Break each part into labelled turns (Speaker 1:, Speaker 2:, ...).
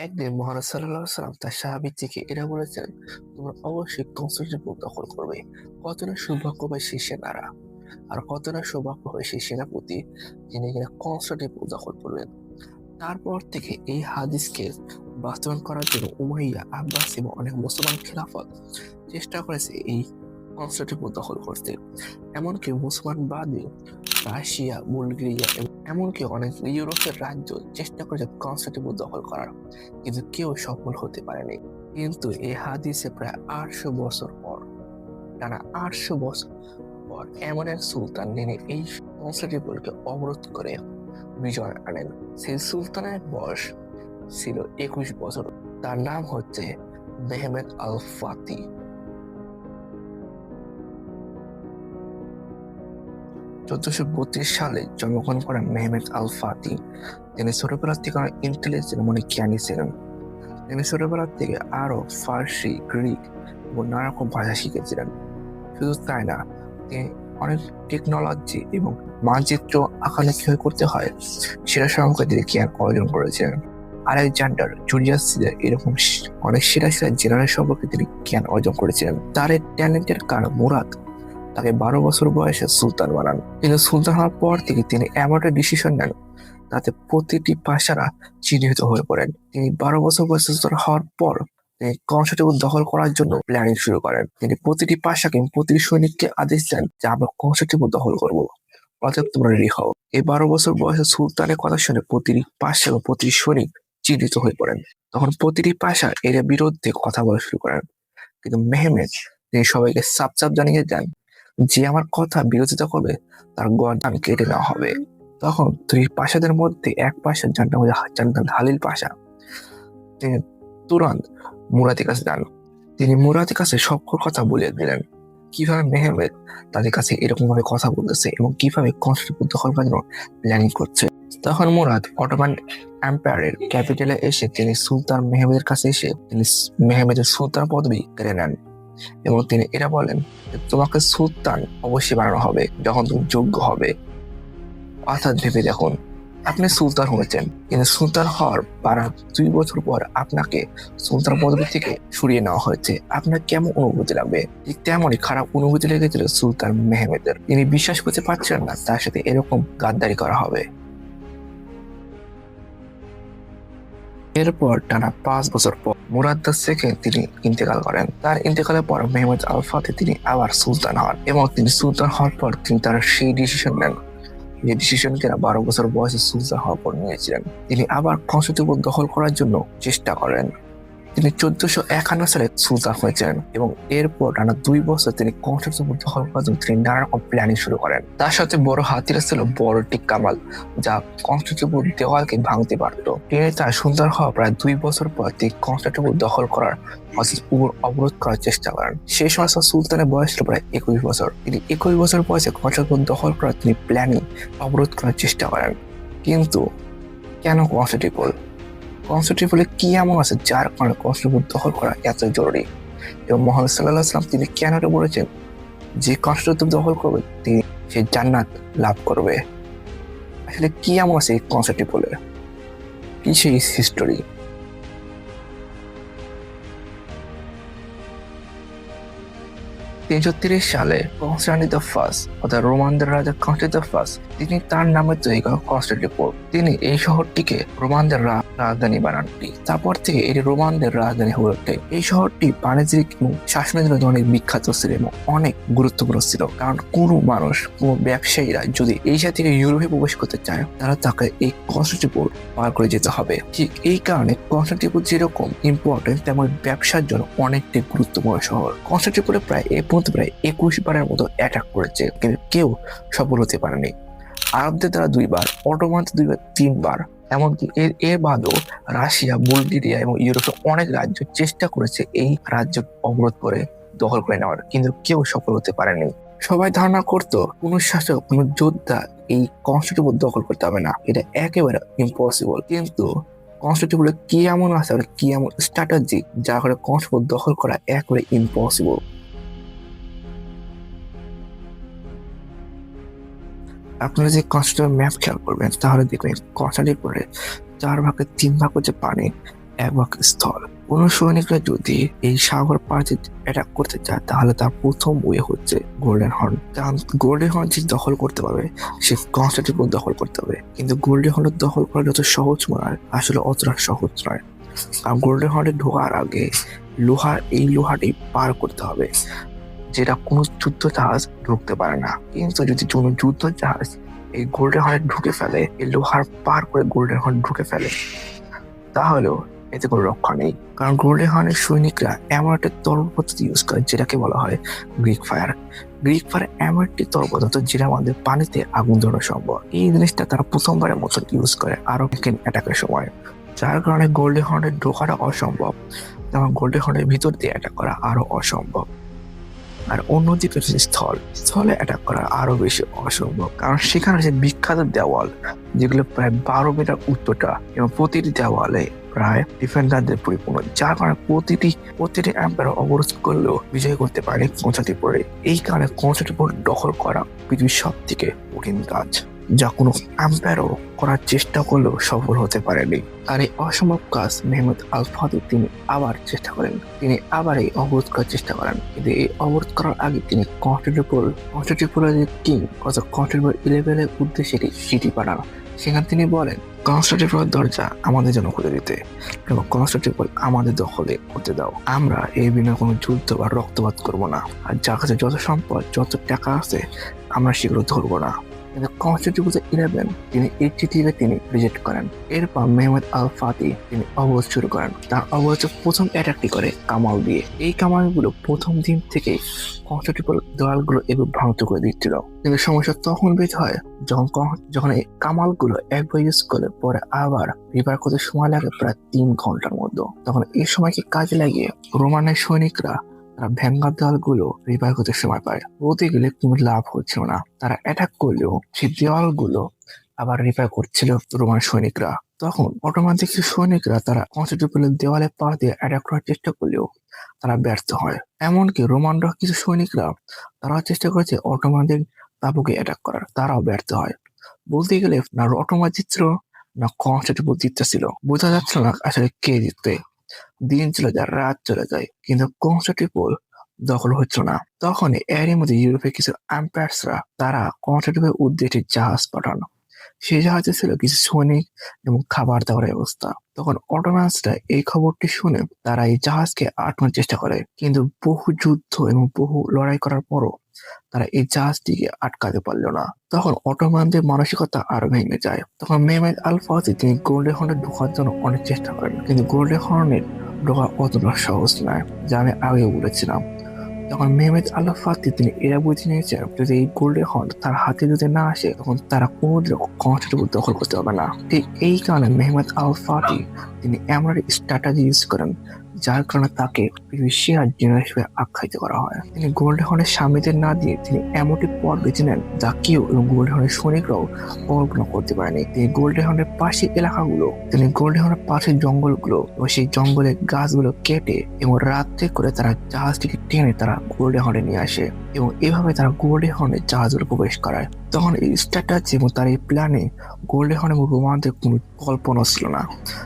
Speaker 1: একদিন মহারাজ সাল্লাল্লাহু আলাইহি সাল্লাম তার সাহাবীদেরকে এটা বলেছেন, তোমরা অবশ্যই কনস্টান্টিনোপল দখল করবে। কত না সৌভাগ্যবান সেই সেনারা, আর কত না সৌভাগ্য হয় সেই সেনাপতি যিনি কিনা কনস্টান্টিনোপল দখল করবেন। তারপর থেকে এই হাদিসকে বাস্তবায়ন করার জন্য উমাইয়া, আব্বাস এবং অনেক মুসলমান খেলাফত চেষ্টা করেছে এই কনস্টান্টিনোপল দখল করতে। এমনকি মুসলমান বাদে রাশিয়া, বুলগেরিয়া এবং এমনকি অনেক ইউরোপের রাজ্য চেষ্টা করেছে কনস্টান্টিনোপল দখল করার, কিন্তু কেউ সফল হতে পারেনি। কিন্তু এই হাদিসে প্রায় 800 বছর পর, টানা 800 বছর পর এমন এক সুলতান যিনি এই কনস্টান্টিনোপলকে অবরোধ করে বিজয় আনেন। সেই সুলতানের বয়স ছিল 21 বছর। তার নাম হচ্ছে মেহমেদ আল ফাতি। 1432 সালে জন্মগ্রহণ করেন মেহমেদ আল ফাতি। তিনি ছোটবেলা থেকে অনেক ইন্টেলিজেন্ট, মানে জ্ঞানী ছিলেন। তিনি ছোটবেলা থেকে আরব, ফার্সি, গ্রিক এবং নানা রকম ভাষা শিখেছিলেন। শুধু তাই না, তিনি অনেক টেকনোলজি এবং মানচিত্র আঁকালে কিভাবে করতে হয় সেটা সম্পর্কে তিনি জ্ঞান অর্জন করেছিলেন। আলেকজান্ডার, জুলিয়াস সিজার এরকম অনেক সেরা সেরা জেনারেল সম্পর্কে তিনি জ্ঞান অর্জন করেছিলেন। তার এই ট্যালেন্টের কারণ মুরাদ তাকে 12 বছর বয়সে সুলতান বানান। কিন্তু সুলতান হওয়ার পর থেকে তিনি এমন একটা ডিসিশন নেন তাতে প্রতিটি পাশারা চিহ্নিত হয়ে পড়েন। তিনি 12 বছর বয়সে সুলতান হওয়ার পর তিনি কনস্টান্টিনোপল দখল করার জন্য প্ল্যানিং শুরু করেন। তিনি প্রতিটি পাশাকে, প্রতিটি সৈনিককে আদেশ দেন যে আমরা কনস্টান্টিনোপল দখল করবো, অতএব তোমরা রেডি হও। এই 12 বছর বয়সে সুলতানের কথা শুনে প্রতিটি পাশা এবং প্রতিটি সৈনিক চিহ্নিত হয়ে পড়েন। তখন প্রতিটি পাশা এর বিরুদ্ধে কথা বলা শুরু করেন। কিন্তু মেহমেদ তিনি সবাইকে সাপ সাপ জানিয়ে দেন যে আমার কথা বিরোধিতা করবে তার গর্দান কেটে নেওয়া হবে। তখন দুই পাশাদের মধ্যে এক পাশা, যার নাম হালিল পাশা, তিনি তুরন্ত মুরাদের কাছে যান। তিনি মুরাদের কাছে সব কথা বলে দিলেন কিভাবে মেহমেদ তাদের কাছে এরকম ভাবে কথা বলতেছে এবং কিভাবে কনস্টান্টিনোপল দখল করার জন্য প্ল্যানিং করছে। তখন মুরাদ অটোমান এম্পায়ারের ক্যাপিটালে এসে তিনি সুলতান মেহমেদের কাছে এসে তিনি মেহমেদের সুলতান পদবি কেড়ে নেন এবং তিনি এটা বলেন যে তোমাকে সুলতান অবশ্যই বানানো হবে যখন তুমি যোগ্য হবে। অর্থাৎ ভেবে দেখুন, আপনি সুলতান হয়েছেন, কিন্তু সুলতান হওয়ার 2 বছর পর আপনাকে সুলতান পদবি থেকে সরিয়ে নেওয়া হয়েছে। আপনার কেমন অনুভূতি লাগবে? ঠিক তেমনই খারাপ অনুভূতি লেগেছিল সুলতান মেহমেদের। তিনি বিশ্বাস করতে পারছিলেন না তার সাথে এরকম গাদ্দারি করা হবে। এরপর টানা 5 বছর পর মুরাদ সেকেন্ড তিনি ইন্তেকাল করেন। তার ইন্তেকালের পর মেহমেদ আল ফাতি তিনি আবার সুলতান হন এবং তিনি সুলতান হওয়ার পর তিনি তার সেই ডিসিশন নেন যে ডিসিশন কিনা 12 বছর বয়সে সুলতান হওয়ার পর নিয়েছিলেন। তিনি আবার কনস্টান্টিনোপল দখল করার জন্য চেষ্টা করেন। তিনি 1451 সালে সুলতান হয়েছিলেন এবং এরপর টানা 2 বছর তিনি কনস্টান্টিনোপল দখল করার জন্য তিনি নানা রকম প্ল্যানিং শুরু করেন। তার সাথে বড় হাতিয়ার ছিল বড় কামাল, যা কনস্টান্টিনোপল দেওয়ালকে ভাঙতে পারত। তিনি তার সুলতান হওয়া প্রায় 2 বছর পর তিনি কনস্টান্টিনোপল দখল করার অবরোধ করার চেষ্টা করেন। সেই সময় সুলতানের বয়স ছিল প্রায় 21 বছর। তিনি 21 বছর বয়সে কনস্টান্টিনোপল দখল করার তিনি প্ল্যানিং অবরোধ করার চেষ্টা করেন। কিন্তু কেন কনস্টান্টিনোপলে কি এমন আছে যার কারণে কনস্টান্টিনোপল দখল করা এত জরুরি? এবং মুহাম্মদ সাল্লাল্লাহু আলাইহি ওয়াসাল্লাম তিনি কেন এটা বলেছেন যে কনস্টান্টিনোপল দখল করবে তিনি সে জান্নাত লাভ করবে? আসলে কি এমন আছে এই কনস্টান্টিনোপলে? কি সেই হিস্টোরি? 330 সালে কনস্টান্টিন দ্য ফার্স্ট, অর্থাৎ রোমানদের রাজা কনস্টান্টিন দ্য ফার্স্ট, তিনি তার নামে তৈরি করেন কনস্টান্টিনোপল। তিনি এই শহরটিকে রোমানদের রাজধানী বানান। তারপর থেকে এটি রোমানদের রাজধানী হয়ে ওঠে। এই শহরটি বাণিজ্যিক এবং শাসনের জন্য অনেক বিখ্যাত ছিল এবং অনেক গুরুত্বপূর্ণ ছিল, কারণ কোনো মানুষ, কোনো ব্যবসায়ীরা যদি এশিয়া থেকে ইউরোপে প্রবেশ করতে চায় তাহলে তাকে এই কনস্টান্টিনোপল পার করে যেতে হবে। ঠিক এই কারণে কনস্টান্টিনোপল যেরকম ইম্পর্টেন্ট, তেমন ব্যবসার জন্য অনেকটি গুরুত্বপূর্ণ শহর। কনস্টান্টিনোপলে প্রায় 21 বারের মতো অ্যাটাক করেছে, কিন্তু কেউ সফল হতে পারেনি। আরবদের দ্বারা 2 বার, অটোমানদের 2 বার, 3 বার, এমনকি এর বাদেও রাশিয়া, বুলগেরিয়া এবং ইউরোপের অনেক রাজ্য চেষ্টা করেছে এই রাজ্য অবরোধ করে দখল করে নেওয়ার, কিন্তু কেউ সফল হতে পারেনি। সবাই ধারণা করতো কোনো শাসক, কোনো যোদ্ধা এই কনস্টান্টিনোপল দখল করতে হবে না, এটা একেবারে ইম্পসিবল। কিন্তু কনস্টান্টিনোপলে কি এমন আছে, কি এমন স্ট্র্যাটেজি যার ফলে কনস্টান্টিনোপল দখল করা একেবারে ইম্পসিবল? আপনারা যে কনস্টান্টিনোপল ম্যাপ খেয়াল করবেন তাহলে দেখবেন কনস্টান্টিনোপলের 4 ভাগের 3 ভাগ হচ্ছে পানি, এবং স্থল। কোন সৈনিকরা যদি এই সাগর পাড়ে অ্যাটাক করতে চায় তাহলে তার প্রথম ওয়ে হচ্ছে গোল্ডেন হর্ন। কারণ গোল্ডেন হর্ন যে দখল করতে পারবে সে কনস্টান্টিনোপল দখল করতে হবে। কিন্তু গোল্ডেন হর্ন দখল করা যত সহজ মনে হয় আসলে অতটা সহজ নয়। কারণ গোল্ডেন হর্নে ঢোকার আগে এই লোহাটি পার করতে হবে, যেটা কোনো যুদ্ধ জাহাজ ঢুকতে পারে না। কিন্তু যদি কোনো যুদ্ধ জাহাজ এই গোল্ডেন হর্নে ঢুকে ফেলে, এই লোহার পার করে গোল্ডেন হর্ন ঢুকে ফেলে, তাহলেও এতে কোনো রক্ষা নেই। কারণ গোল্ডেন হর্নের সৈনিকরা এমন একটা তরল পদ্ধতি ইউজ করে যেটাকে বলা হয় গ্রিক ফায়ার। গ্রিক ফায়ার এমন একটি তরল পদার্থ যেটা আমাদের পানিতে আগুন ধরানো সম্ভব। এই জিনিসটা তারা প্রথমবারের মতন ইউজ করে আরব অ্যাটাকের সময়, যার কারণে গোল্ডেন হর্নে ঢোকাটা অসম্ভব, যেমন গোল্ডেন হর্নের ভিতর দিয়ে অ্যাটাক করা আরো অসম্ভব। আর অন্যদিকে স্থলে অ্যাটাক করা আরো বেশি অসম্ভব, কারণ সেখানে যে বিখ্যাত দেওয়াল যেগুলো প্রায় 12 মিটার উচ্চতা এবং প্রতিটি দেওয়ালে প্রায় ডিফেন্ডারদের পরিপূর্ণ, যার কারণে প্রতিটি এম্পায়ার অবরোধ করলেও বিজয় করতে পারে কনস্টান্টিনোপলে। এই কারণে কনস্টান্টিনোপল দখল করা পৃথিবীর সব থেকে কঠিন কাজ, যা কোনো এম্পায়ারও করার চেষ্টা করলেও সফল হতে পারেনি। আর এই অসম্ভব কাজ মেহমেদ আল ফাতি তিনি আবার চেষ্টা করেন। তিনি আবার এই অবরোধ করার চেষ্টা করেন, কিন্তু এই অবরোধ করার আগে তিনি কনস্টান্টিনোপলের যে কিং অর্থাৎ কনস্টান্টিনোপল 11 এর উদ্দেশ্যে চিঠি পাঠান। সেখানে তিনি বলেন কনস্টান্টিনোপলের দরজা আমাদের জন্য খুলে দিতে এবং কনস্টান্টিনোপল আমাদের দখলে করতে দাও। আমরা এই বিনা কোনো যুদ্ধ বা রক্তপাত করবো না, আর যার কাছে যত সম্পদ যত টাকা আছে আমরা সেগুলো ধরবো না। কিন্তু কনস্টান্টিনোপল 11 তিনি এই চিঠিকে তিনি রিজেক্ট করেন। এরপর মেহমেদ আল ফাতি তিনি অবরোধ শুরু করেন। তার অবরোধে প্রথম অ্যাটাকটি করে কামাল দিয়ে। এই কামালগুলো প্রথম দিন থেকে কনস্টান্টিনোপল দেওয়ালগুলো এগুলো ভাঙচুর করে দিচ্ছিল। কিন্তু সমস্যা তখন বের হয় যখন এই কামালগুলো একবার ইউজ করলে পরে আবার রিপেয়ার করতে সময় লাগে প্রায় 3 ঘন্টার মতো। তখন এই সময়কে কাজে লাগিয়ে রোমানের সৈনিকরা তারা ভেঙ্গা দেওয়ালগুলো রিপেয়ার করতে সময় পায়। বলতে গেলে কোনো লাভ হচ্ছিল না। তারা অ্যাটাক করলেও সেই দেওয়ালগুলো আবার রিপেয়ার করছিল রোমান সৈনিকরা। তখন অটোমান কিছু সৈনিকরা তারা কনস্টান্টিনোপলের দেওয়ালে পা দিয়ে অ্যাটাক করার চেষ্টা করলেও তারা ব্যর্থ হয়। এমনকি রোমানরা কিছু সৈনিকরা তারাও চেষ্টা করেছে অটোমানদের তাঁবুকে অ্যাটাক করার, তারাও ব্যর্থ হয়। বলতে গেলে না অটোমান জিতছিল না কনস্টান্টিনোপল জিততেছিল, বোঝা যাচ্ছিল না আসলে কে জিতবে। দিন চলে যায়, রাত চলে যায়, কিন্তু কনস্টান্টিনোপল দখল হচ্ছিল না। তখন এরই মধ্যে ইউরোপের কিছু এম্পায়ার্সরা তারা কনস্টান্টিনোপলের উদ্দেশ্যে জাহাজ পাঠানো। সেই জাহাজে ছিল কিছু সৈনিক এবং খাবার দাবার ব্যবস্থা। তখন অটোম্যানসরা এই খবরটি শুনে তারা এই জাহাজকে আটকানোর চেষ্টা করে, কিন্তু বহু যুদ্ধ এবং বহু লড়াই করার পরও তারা এই জাহাজটিকে আটকাতে পারল না। তখন অটোমানদের মানসিকতা আরো ভেঙে যায়। তখন মেহমেদ আল ফাতি তিনি গোল্ডেন হর্নে ঢোকার জন্য অনেক চেষ্টা করেন, কিন্তু গোল্ডেন হর্নের ঢোকা অতটা সহজ নয়, যা আমি আগে বলেছিলাম। তখন মেহমেদ আল ফাতি তিনি এরা বুঝে নিয়েছেন যদি এই গোল্ডেন হর্ন তার হাতে যদি না আসে তখন তারা কোনোদিন কনস্টান্টিনোপল দখল করতে পারবে না। ঠিক এই কারণে মেহমেদ আল ফাতি তিনি এমন একটি স্ট্র্যাটেজি ইউজ করেন যার কারণে তাকে পৃথিবীর সেরা জেনারেল হিসেবে আখ্যায়িত করা হয়। তিনি গোল্ডেন হর্নের সামনেদের না দিয়ে তিনি এমনটি পথ বেছে নেন যা কেউ এবং গোল্ডেন হর্নের সৈনিকরাও কল্পনা করতে পারেনি। তিনি গোল্ডেন হর্নের পাশের এলাকাগুলো, তিনি গোল্ডেন হর্নের পাশের জঙ্গলগুলো এবং সেই জঙ্গলের গাছগুলো কেটে এবং রাত্রে করে তারা জাহাজটিকে টেনে তারা গোল্ডেন হর্নে নিয়ে আসে এবং এভাবে তারা গোল্ডেন হর্নে জাহাজগুলো প্রবেশ করায়। তখন এই স্ট্র্যাটেজি এবং তার এই প্ল্যানে গোল্ডেন হর্ন এবং রোমানদের কোনো কল্পনা ছিল না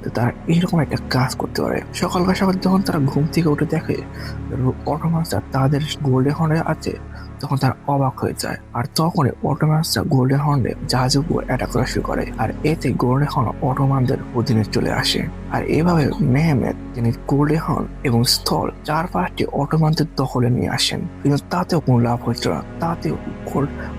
Speaker 1: তো তারা এইরকম একটা কাজ করতে পারে। সকাল যখন তারা ঘুম থেকে উঠে দেখে অটোমানসরা তাদের গোল্ডেন হর্নে আছে তখন তারা অবাক হয়ে যায়। আর তখনই অটোমানসরা গোল্ডেন হর্নে জাহাজের উপর অ্যাটাক করা শুরু করে, আর এতে গোল্ডেন হর্ন অটোমানদের অধীনে চলে আসে। আর এভাবে মেহমেদ তিনি গোল্ডেন হর্ন এবং স্থল 4-5টি অটোমানদের দখলে নিয়ে আসেন, কিন্তু তাতেও কোনো লাভ হচ্ছিল না। তাতেও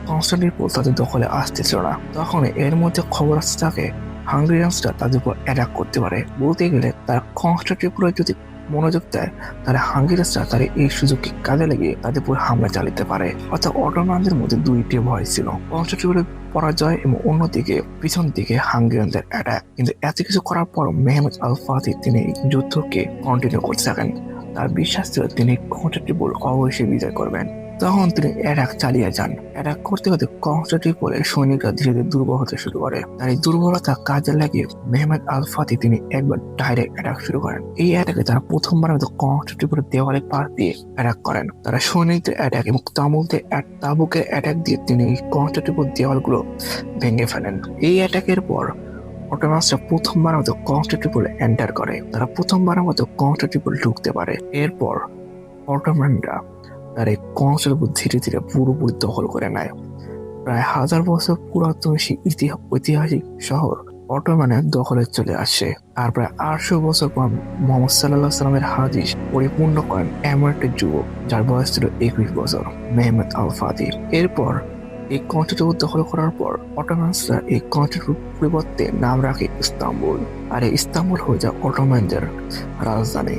Speaker 1: কনস্টান্টিনোপল তাদের দখলে আসতেছিল না। তখন এর মধ্যে খবর আসতে থাকে হাঙ্গেরিয়ানসরা তাদের উপর অ্যাটাক করতে পারে। বলতে গেলে তারা কনস্টান্টিনোপলে যদি মনোযোগ দেয় তাহলে হাঙ্গেরিয়ানসরা তারা এই সুযোগকে কাজে লাগিয়ে তাদের উপর হামলা চালাতে পারে। অর্থাৎ অটোমানদের মধ্যে দুইটি ভয় ছিল, কনস্টান্টিনোপলের পরাজয় এবং অন্যদিকে পিছন দিকে হাঙ্গেরিয়ানদের অ্যাটাক। কিন্তু এত কিছু করার পর মেহমেদ আল ফাতি তিনি যুদ্ধকে কন্টিনিউ করতে থাকেন। তার বিশ্বাস ছিল তিনি কনস্টান্টিনোপল অবশ্যই বিজয় করবেন। তখন তিনি অ্যাটাক চালিয়ে যান। অ্যাটাক করতে করতে কনস্টান্টিনোপলের সৈনিকরা ধীরে ধীরে দুর্বল হতে শুরু করে। তার এই দুর্বলতা কাজে লাগিয়ে মেহমেদ আল ফাতি তিনি একবার ডাইরেক্ট অ্যাটাক শুরু করেন। এই অ্যাটাকে তারা প্রথমবারের মতো কনস্টান্টিনোপলের দেওয়ালে পাশ দিয়ে অ্যাটাক করেন। তারা সৈনিকদের অ্যাটাক এবং তাবুকের অ্যাটাক দিয়ে তিনি কনস্টান্টিনোপল দেওয়ালগুলো ভেঙে ফেলেন। এই অ্যাটাকের পর অটোমানসরা প্রথমবার মতো কনস্টান্টিনোপল এন্টার করে, তারা প্রথমবারের মতো কনস্টান্টিনোপল ঢুকতে পারে। এরপর অটোমানরা তার এই কনস্টান্টিনোপল ধীরে ধীরে পুরোপুরি দখল করে নেয়। প্রায় 1000 বছর পুরাতন সেই ঐতিহাসিক শহর অটোমানের দখলে চলে আসে। আর প্রায় 800 বছর পর মোহাম্মদ সাল্লাল্লাহু আলাইহি সাল্লামের হাদিস পরিপূর্ণ করেন এমন একটা যুবক যার বয়স ছিল 21 বছর, মেহমেদ আল ফাতিহ। এরপর এই কনস্টান্টিনোপল দখল করার পর অটোমানসরা এই কনস্টান্টিনোপল পরিবর্তে নাম রাখে ইস্তাম্বুল। আর এই ইস্তাম্বুল হয়ে যায় অটোমানদের রাজধানী।